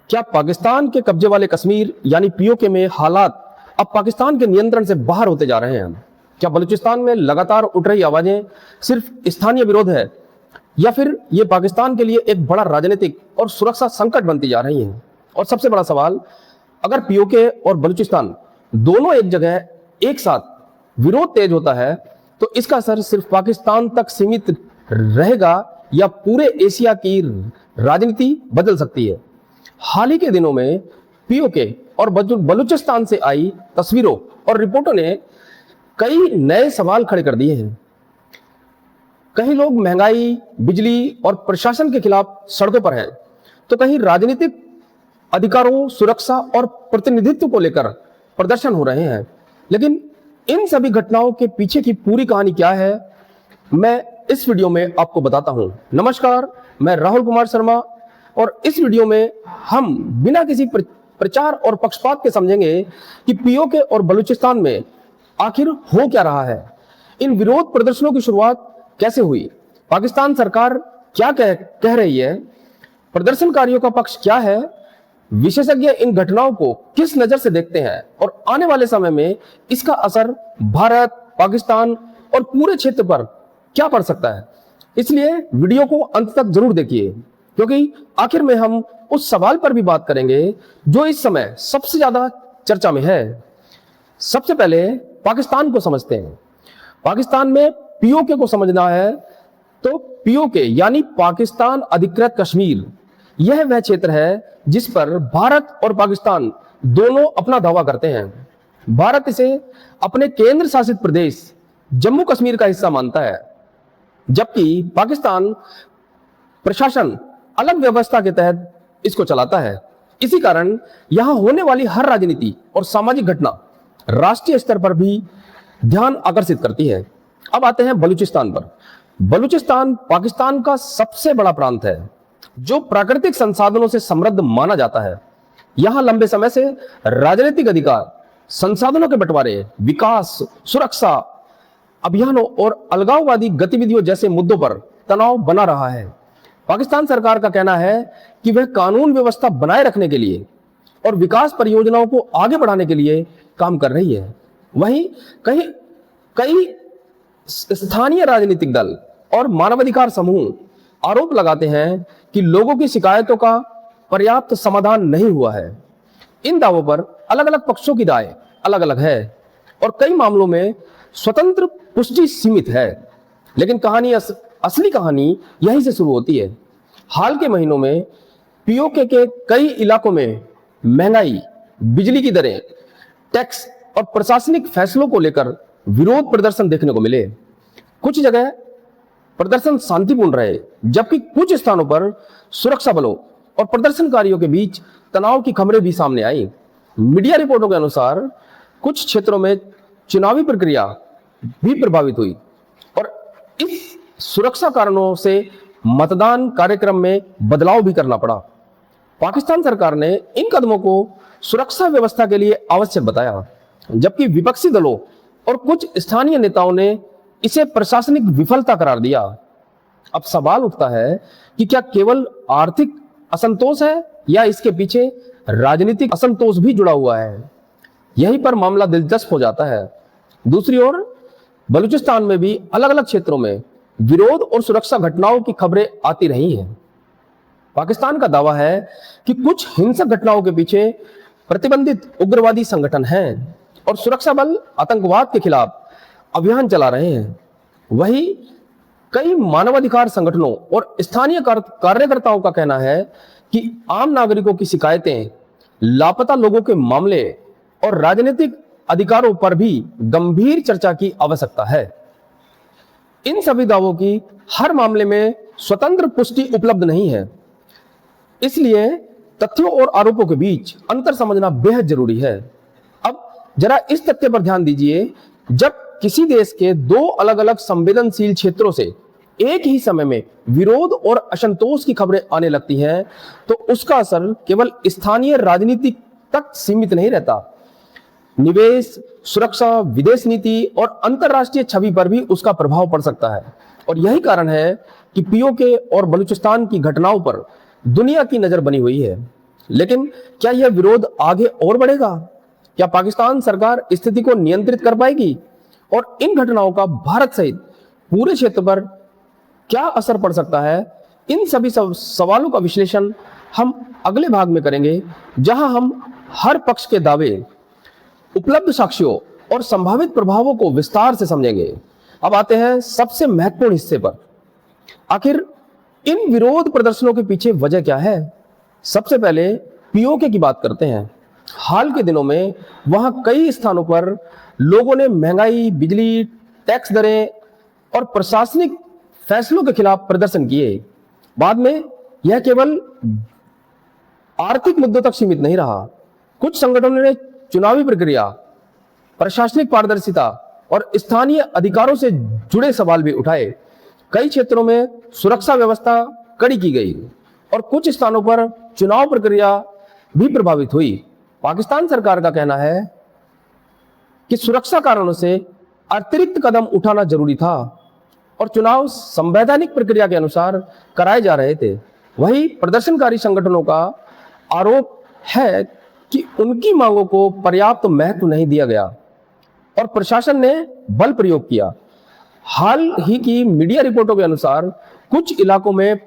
क्या पाकिस्तान के कब्जे वाले कश्मीर यानी पीओके में हालात अब पाकिस्तान के नियंत्रण से बाहर होते जा रहे हैं? क्या बलूचिस्तान में लगातार उठ रही आवाजें सिर्फ स्थानीय विरोध है, या फिर ये पाकिस्तान के लिए एक बड़ा राजनीतिक और सुरक्षा संकट बनती जा रही हैं? और सबसे बड़ा सवाल, अगर पीओके और बलूचिस्तान दोनों एक जगह एक साथ विरोध तेज होता है तो इसका असर सिर्फ पाकिस्तान तक सीमित रहेगा या पूरे एशिया की राजनीति बदल सकती है? हाल ही के दिनों में पीओके और बलूचिस्तान से आई तस्वीरों और रिपोर्टों ने कई नए सवाल खड़े कर दिए हैं। कई लोग महंगाई, बिजली और प्रशासन के खिलाफ सड़कों पर हैं, तो कहीं राजनीतिक अधिकारों, सुरक्षा और प्रतिनिधित्व को लेकर प्रदर्शन हो रहे हैं। लेकिन इन सभी घटनाओं के पीछे की पूरी कहानी क्या है, मैं इस वीडियो में आपको बताता हूं। नमस्कार, मैं राहुल कुमार शर्मा, और इस वीडियो में हम बिना किसी प्रचार और पक्षपात के समझेंगे कि पीओके और बलूचिस्तान में आखिर हो क्या रहा है, इन विरोध प्रदर्शनों की शुरुआत कैसे हुई, पाकिस्तान सरकार क्या कह रही है, प्रदर्शनकारियों का पक्ष क्या है, विशेषज्ञ इन घटनाओं को किस नजर से देखते हैं, और आने वाले समय में इसका असर भारत, पाकिस्तान और पूरे क्षेत्र पर क्या पड़ सकता है। इसलिए वीडियो को अंत तक जरूर देखिए, क्योंकि आखिर में हम उस सवाल पर भी बात करेंगे जो इस समय सबसे ज्यादा चर्चा में है। सबसे पहले पाकिस्तान को समझते हैं। पाकिस्तान में पीओके को समझना है तो पीओके यानी पाकिस्तान अधिकृत कश्मीर, यह वह क्षेत्र है जिस पर भारत और पाकिस्तान दोनों अपना दावा करते हैं। भारत इसे अपने केंद्र शासित प्रदेश जम्मू कश्मीर का हिस्सा मानता है, जबकि पाकिस्तान प्रशासन अलग व्यवस्था के तहत इसको चलाता है। इसी कारण यहां होने वाली हर राजनीति और सामाजिक घटना राष्ट्रीय स्तर पर भी ध्यान आकर्षित करती है। अब आते हैं बलूचिस्तान पर। बलूचिस्तान पाकिस्तान का सबसे बड़ा प्रांत है, जो प्राकृतिक संसाधनों से समृद्ध माना जाता है। यहां लंबे समय से राजनीतिक अधिकार, संसाधनों के बंटवारे, विकास, सुरक्षा अभियानों और अलगाववादी गतिविधियों जैसे मुद्दों पर तनाव बना रहा है। पाकिस्तान सरकार का कहना है कि वह कानून व्यवस्था बनाए रखने के लिए और विकास परियोजनाओं को आगे बढ़ाने के लिए काम कर रही है। वहीं कई स्थानीय राजनीतिक दल और मानवाधिकार समूह आरोप लगाते हैं कि लोगों की शिकायतों का पर्याप्त समाधान नहीं हुआ है। इन दावों पर अलग अलग पक्षों की राय अलग अलग है और कई मामलों में स्वतंत्र पुष्टि सीमित है। लेकिन असली कहानी यहीं से शुरू होती है। हाल के महीनों में पीओके के कई इलाकों में महंगाई, बिजली की दरें, टैक्स और प्रशासनिक फैसलों को लेकर विरोध प्रदर्शन देखने को मिले। कुछ जगह प्रदर्शन शांतिपूर्ण रहे, जबकि कुछ स्थानों पर सुरक्षा बलों और प्रदर्शनकारियों के बीच तनाव की खबरें भी सामने आई। मीडिया रिपोर्टों के अनुसार कुछ क्षेत्रों में चुनावी प्रक्रिया भी प्रभावित हुई और इस सुरक्षा कारणों से मतदान कार्यक्रम में बदलाव भी करना पड़ा। पाकिस्तान सरकार ने इन कदमों को सुरक्षा व्यवस्था के लिए आवश्यक बताया, जबकि विपक्षी दलों और कुछ स्थानीय नेताओं ने इसे प्रशासनिक विफलता करार दिया। अब सवाल उठता है कि क्या केवल आर्थिक असंतोष है या इसके पीछे राजनीतिक असंतोष भी जुड़ा हुआ है। यहीं पर मामला दिलचस्प हो जाता है। दूसरी ओर बलूचिस्तान में भी अलग अलग क्षेत्रों में विरोध और सुरक्षा घटनाओं की खबरें आती रही हैं। पाकिस्तान का दावा है कि कुछ हिंसक घटनाओं के पीछे प्रतिबंधित उग्रवादी संगठन हैं और सुरक्षा बल आतंकवाद के खिलाफ अभियान चला रहे हैं। वहीं कई मानवाधिकार संगठनों और स्थानीय कार्यकर्ताओं का कहना है कि आम नागरिकों की शिकायतें, लापता लोगों के मामले और राजनीतिक अधिकारों पर भी गंभीर चर्चा की आवश्यकता है। इन सभी दावों की हर मामले में स्वतंत्र पुष्टि उपलब्ध नहीं है, इसलिए तथ्यों और आरोपों के बीच अंतर समझना बेहद जरूरी है। अब जरा इस तथ्य पर ध्यान दीजिए, जब किसी देश के दो अलग अलग संवेदनशील क्षेत्रों से एक ही समय में विरोध और असंतोष की खबरें आने लगती हैं, तो उसका असर केवल स्थानीय राजनीति तक सीमित नहीं रहता। निवेश, सुरक्षा, विदेश नीति और अंतरराष्ट्रीय छवि पर भी उसका प्रभाव पड़ सकता है। और यही कारण है कि पीओके और बलूचिस्तान की घटनाओं पर दुनिया की नजर बनी हुई है। लेकिन क्या यह विरोध आगे और बढ़ेगा? क्या पाकिस्तान सरकार स्थिति को नियंत्रित कर पाएगी? और इन घटनाओं का भारत सहित पूरे क्षेत्र पर क्या असर पड़ सकता है? इन सभी सवालों का विश्लेषण हम अगले भाग में करेंगे, जहां हम हर पक्ष के दावे, उपलब्ध साक्ष्यों और संभावित प्रभावों को विस्तार से समझेंगे। अब आते हैं सबसे महत्वपूर्ण हिस्से पर। आखिर इन विरोध प्रदर्शनों के पीछे वजह क्या है? सबसे पहले पीओके की बात करते हैं। हाल के दिनों में वहां कई स्थानों पर लोगों ने महंगाई, बिजली, टैक्स दरें और प्रशासनिक फैसलों के खिलाफ प्रदर्शन किए। बाद में यह केवल आर्थिक मुद्दों तक सीमित नहीं रहा। कुछ संगठनों ने चुनावी प्रक्रिया, प्रशासनिक पारदर्शिता और स्थानीय अधिकारों से जुड़े सवाल भी उठाए। कई क्षेत्रों में सुरक्षा व्यवस्था कड़ी की गई और कुछ स्थानों पर चुनाव प्रक्रिया भी प्रभावित हुई। पाकिस्तान सरकार का कहना है कि सुरक्षा कारणों से अतिरिक्त कदम उठाना जरूरी था और चुनाव संवैधानिक प्रक्रिया के अनुसार कराए जा रहे थे। वहीं प्रदर्शनकारी संगठनों का आरोप है कि उनकी मांगों को पर्याप्त महत्व नहीं दिया गया और प्रशासन ने बल प्रयोग किया। हाल ही की मीडिया रिपोर्टों के अनुसार कुछ इलाकों में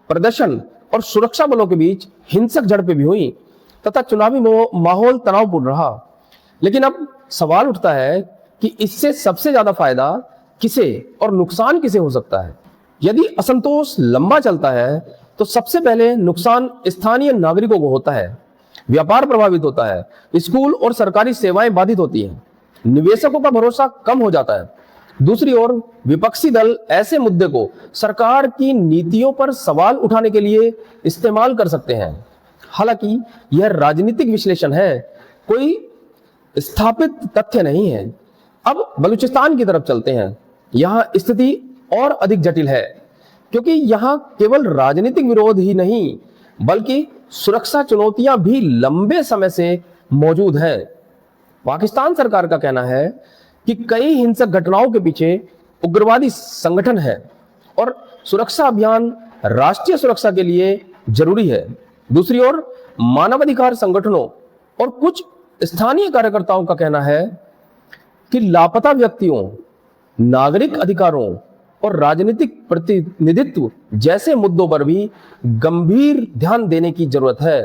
प्रदर्शन और सुरक्षा बलों के बीच हिंसक झड़पें भी हुई तथा चुनावी माहौल तनावपूर्ण रहा। लेकिन अब सवाल उठता है कि इससे सबसे ज्यादा फायदा किसे और नुकसान किसे हो सकता है? यदि असंतोष लंबा चलता है तो सबसे पहले नुकसान स्थानीय नागरिकों को होता है। व्यापार प्रभावित होता है, स्कूल और सरकारी सेवाएं बाधित होती हैं, निवेशकों का भरोसा कम हो जाता है। दूसरी ओर विपक्षी दल ऐसे मुद्दे को सरकार की नीतियों पर सवाल उठाने के लिए इस्तेमाल कर सकते हैं। हालांकि यह राजनीतिक विश्लेषण है, कोई स्थापित तथ्य नहीं है। अब बलूचिस्तान की तरफ चलते हैं। यहां स्थिति और अधिक जटिल है क्योंकि यहां केवल राजनीतिक विरोध ही नहीं बल्कि सुरक्षा चुनौतियां भी लंबे समय से मौजूद हैं। पाकिस्तान सरकार का कहना है कि कई हिंसक घटनाओं के पीछे उग्रवादी संगठन है और सुरक्षा अभियान राष्ट्रीय सुरक्षा के लिए जरूरी है। दूसरी ओर मानवाधिकार संगठनों और कुछ स्थानीय कार्यकर्ताओं का कहना है कि लापता व्यक्तियों, नागरिक अधिकारों और राजनीतिक प्रतिनिधित्व जैसे मुद्दों पर भी गंभीर ध्यान देने की जरूरत है।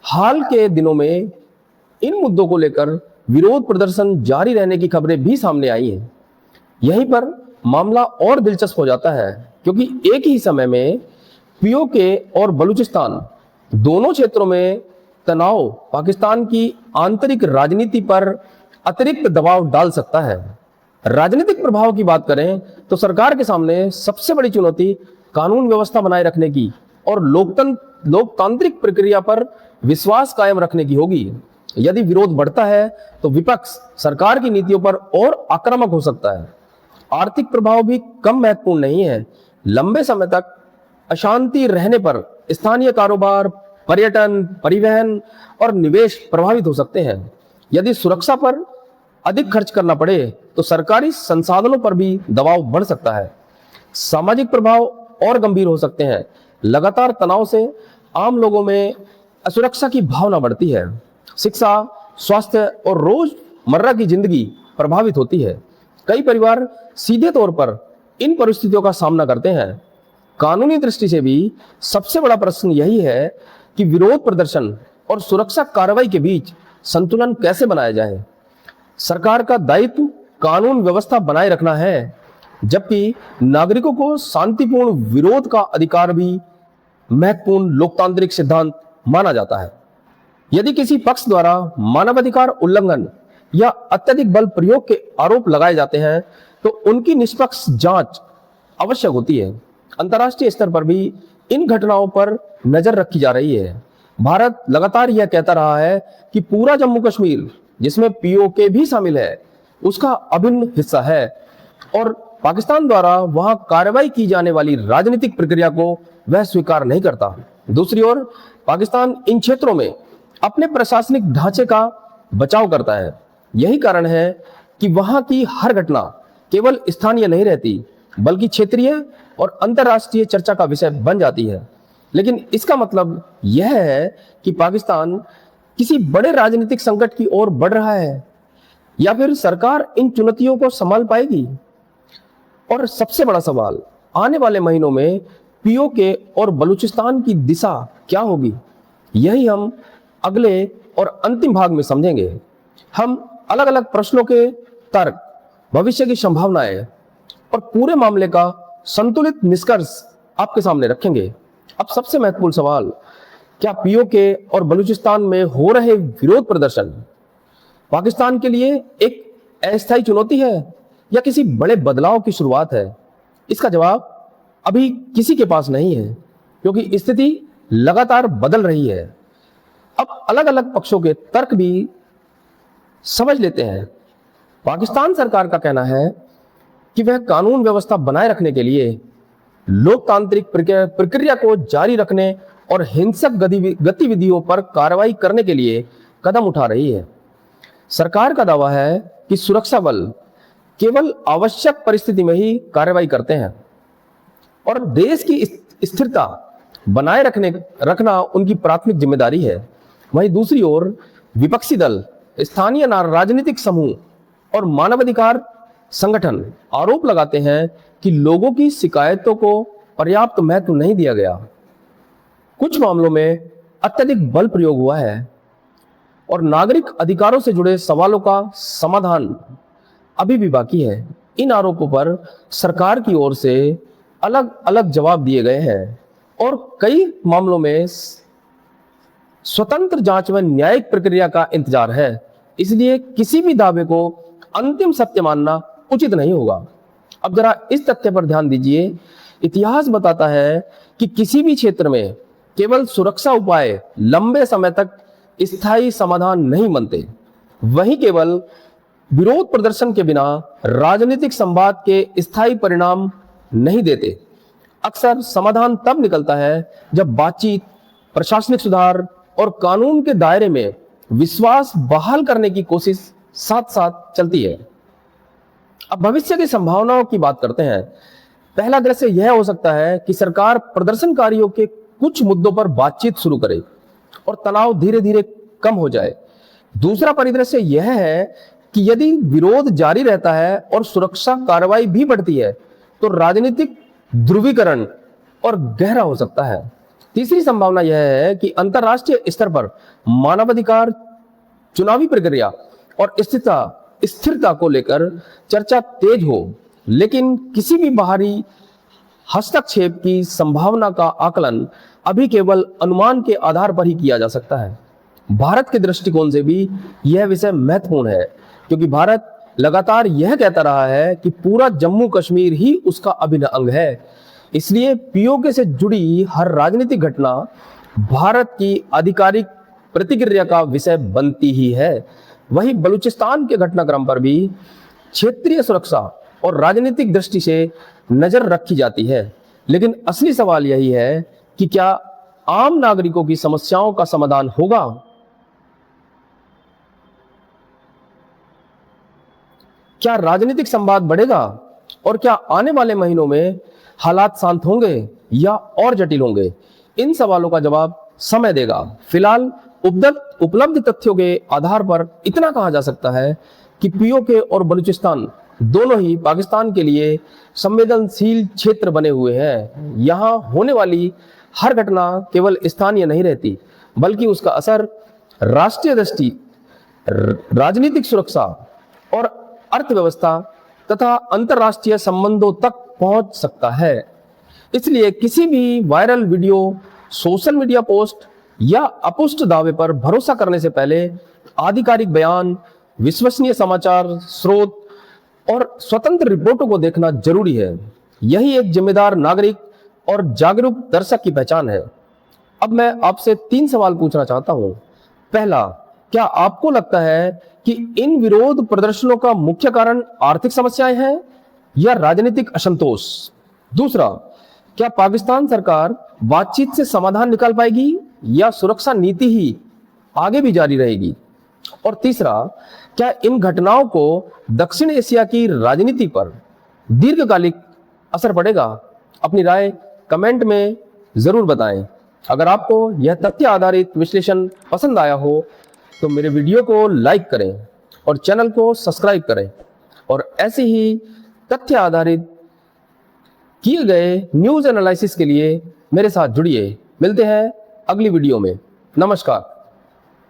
हाल के दिनों में इन मुद्दों को लेकर विरोध प्रदर्शन जारी रहने की खबरें भी सामने आई हैं। यहीं पर मामला और दिलचस्प हो जाता है क्योंकि एक ही समय में पीओके और बलूचिस्तान दोनों क्षेत्रों में तनाव पाकिस्तान की आंतरिक राजनीति पर अतिरिक्त दबाव डाल सकता है। राजनीतिक प्रभाव की बात करें तो सरकार के सामने सबसे बड़ी चुनौती कानून व्यवस्था बनाए रखने की और लोकतांत्रिक प्रक्रिया पर विश्वास कायम रखने की होगी। यदि विरोध बढ़ता है तो विपक्ष सरकार की नीतियों पर और आक्रामक हो सकता है। आर्थिक प्रभाव भी कम महत्वपूर्ण नहीं है। लंबे समय तक अशांति रहने पर स्थानीय कारोबार, पर्यटन, परिवहन और निवेश प्रभावित हो सकते हैं। यदि सुरक्षा पर अधिक खर्च करना पड़े तो सरकारी संसाधनों पर भी दबाव बढ़ सकता है। सामाजिक प्रभाव और गंभीर हो सकते हैं। लगातार तनाव से आम लोगों में असुरक्षा की भावना बढ़ती है। शिक्षा, स्वास्थ्य और रोजमर्रा की जिंदगी प्रभावित होती है। कई परिवार सीधे तौर पर इन परिस्थितियों का सामना करते हैं। कानूनी दृष्टि से भी सबसे बड़ा प्रश्न यही है कि विरोध प्रदर्शन और सुरक्षा कार्रवाई के बीच संतुलन कैसे बनाया जाए। सरकार का दायित्व कानून व्यवस्था बनाए रखना है, जबकि नागरिकों को शांतिपूर्ण विरोध का अधिकार भी महत्वपूर्ण लोकतांत्रिक सिद्धांत माना जाता है। यदि किसी पक्ष द्वारा मानवाधिकार उल्लंघन या अत्यधिक बल प्रयोग के आरोप लगाए जाते हैं तो उनकी निष्पक्ष जांच आवश्यक होती है। अंतर्राष्ट्रीय स्तर पर भी इन घटनाओं पर नजर रखी जा रही है। भारत लगातार यह कहता रहा है कि पूरा जम्मू कश्मीर, जिसमें पीओके भी शामिल है, उसका अभिन्न हिस्सा है और पाकिस्तान द्वारा वहां कार्रवाई की जाने वाली राजनीतिक प्रक्रिया को वह स्वीकार नहीं करता। दूसरी ओर पाकिस्तान इन क्षेत्रों में अपने प्रशासनिक ढांचे का बचाव करता है। यही कारण है कि वहां की हर घटना केवल स्थानीय नहीं रहती बल्कि क्षेत्रीय और अंतर्राष्ट्रीय चर्चा का विषय बन जाती है। लेकिन इसका मतलब यह है कि पाकिस्तान किसी बड़े राजनीतिक संकट की ओर बढ़ रहा है या फिर सरकार इन चुनौतियों को संभाल पाएगी। और सबसे बड़ा सवाल, आने वाले महीनों में पीओके और बलूचिस्तान की दिशा क्या होगी, यही हम अगले और अंतिम भाग में समझेंगे। हम अलग अलग प्रश्नों के तर्क, भविष्य की संभावनाएं और पूरे मामले का संतुलित निष्कर्ष आपके सामने रखेंगे। अब सबसे महत्वपूर्ण सवाल, क्या पीओके और बलूचिस्तान में हो रहे विरोध प्रदर्शन पाकिस्तान के लिए एक अस्थायी चुनौती है या किसी बड़े बदलाव की शुरुआत है? इसका जवाब अभी किसी के पास नहीं है, क्योंकि स्थिति लगातार बदल रही है। अब अलग अलग पक्षों के तर्क भी समझ लेते हैं। पाकिस्तान सरकार का कहना है कि वह कानून व्यवस्था बनाए रखने के लिए लोकतांत्रिक प्रक्रिया को जारी रखने और हिंसक गतिविधियों पर कार्रवाई करने के लिए कदम उठा रही है। सरकार का दावा है कि सुरक्षा बल केवल आवश्यक परिस्थिति में ही कार्रवाई करते हैं और देश की स्थिरता बनाए रखना उनकी प्राथमिक जिम्मेदारी है। वहीं दूसरी ओर विपक्षी दल, स्थानीय राजनीतिक समूह और मानवाधिकार संगठन आरोप लगाते हैं कि लोगों की शिकायतों को पर्याप्त महत्व नहीं दिया गया। कुछ मामलों में अत्यधिक बल प्रयोग हुआ है और नागरिक अधिकारों से जुड़े सवालों का समाधान अभी भी बाकी है। इन आरोपों पर सरकार की ओर से अलग अलग जवाब दिए गए हैं और कई मामलों में स्वतंत्र जांच व न्यायिक प्रक्रिया का इंतजार है। इसलिए किसी भी दावे को अंतिम सत्य मानना उचित नहीं होगा। अब जरा इस तथ्य पर ध्यान दीजिए, इतिहास बताता है कि किसी भी क्षेत्र में केवल सुरक्षा उपाय लंबे समय तक स्थायी समाधान नहीं बनते। वहीं केवल विरोध प्रदर्शन के बिना राजनीतिक संवाद के स्थायी परिणाम नहीं देते। अक्सर समाधान तब निकलता है जब बातचीत, प्रशासनिक सुधार और कानून के दायरे में विश्वास बहाल करने की कोशिश साथ साथ चलती है। अब भविष्य की संभावनाओं की बात करते हैं। पहला दृश्य यह हो सकता है कि सरकार प्रदर्शनकारियों के कुछ मुद्दों पर बातचीत शुरू करे और तनाव धीरे धीरे कम हो जाए। दूसरा परिदृश्य यह है कि यदि विरोध जारी रहता है और सुरक्षा कार्रवाई भी बढ़ती है तो राजनीतिक ध्रुवीकरण और गहरा हो सकता है। तीसरी संभावना यह है कि अंतरराष्ट्रीय स्तर पर मानवाधिकार, चुनावी प्रक्रिया और स्थिरता को लेकर चर्चा तेज हो, लेकिन किसी भी बाहरी हस्तक्षेप की संभावना का आकलन अभी केवल अनुमान के आधार पर ही किया जा सकता है। भारत के दृष्टिकोण से भी यह विषय महत्वपूर्ण है, क्योंकि भारत लगातार यह कहता रहा है कि पूरा जम्मू कश्मीर ही उसका अभिन्न अंग है। इसलिए पीओके से जुड़ी हर राजनीतिक घटना भारत की आधिकारिक प्रतिक्रिया का विषय बनती ही है। वहीं बलूचिस्तान के घटनाक्रम पर भी क्षेत्रीय सुरक्षा और राजनीतिक दृष्टि से नजर रखी जाती है। लेकिन असली सवाल यही है कि क्या आम नागरिकों की समस्याओं का समाधान होगा? क्या राजनीतिक संवाद बढ़ेगा? और क्या आने वाले महीनों में हालात शांत होंगे या और जटिल होंगे? इन सवालों का जवाब समय देगा। फिलहाल उपलब्ध तथ्यों के आधार पर इतना कहा जा सकता है कि पीओके और बलूचिस्तान दोनों ही पाकिस्तान के लिए संवेदनशील क्षेत्र बने हुए हैं। यहाँ होने वाली हर घटना केवल स्थानीय नहीं रहती, बल्कि उसका असर राष्ट्रीय दृष्टि, राजनीतिक सुरक्षा और अर्थव्यवस्था तथा अंतरराष्ट्रीय संबंधों तक पहुंच सकता है। इसलिए किसी भी viral video, social media post या अपुष्ट दावे पर भरोसा करने से पहले आधिकारिक बयान, विश्वसनीय समाचार स्रोत और स्वतंत्र रिपोर्टों को देखना जरूरी है। यही एक जिम्मेदार नागरिक और जागरूक दर्शक की पहचान है। अब मैं आपसे 3 सवाल पूछना चाहता हूं। पहला, क्या आपको लगता है कि इन विरोध प्रदर्शनों का मुख्य कारण आर्थिक समस्याएं हैं या राजनीतिक असंतोष? दूसरा, क्या पाकिस्तान सरकार बातचीत से समाधान निकाल पाएगी या सुरक्षा नीति ही आगे भी जारी रहेगी? और तीसरा, क्या इन घटनाओं को दक्षिण एशिया की राजनीति पर दीर्घकालिक असर पड़ेगा? अपनी राय कमेंट में जरूर बताएं। अगर आपको यह तथ्य आधारित विश्लेषण पसंद आया हो तो मेरे वीडियो को लाइक करें और चैनल को सब्सक्राइब करें और ऐसे ही तथ्य आधारित किए गए न्यूज़ एनालिसिस के लिए मेरे साथ जुड़िए। मिलते हैं अगली वीडियो में। नमस्कार।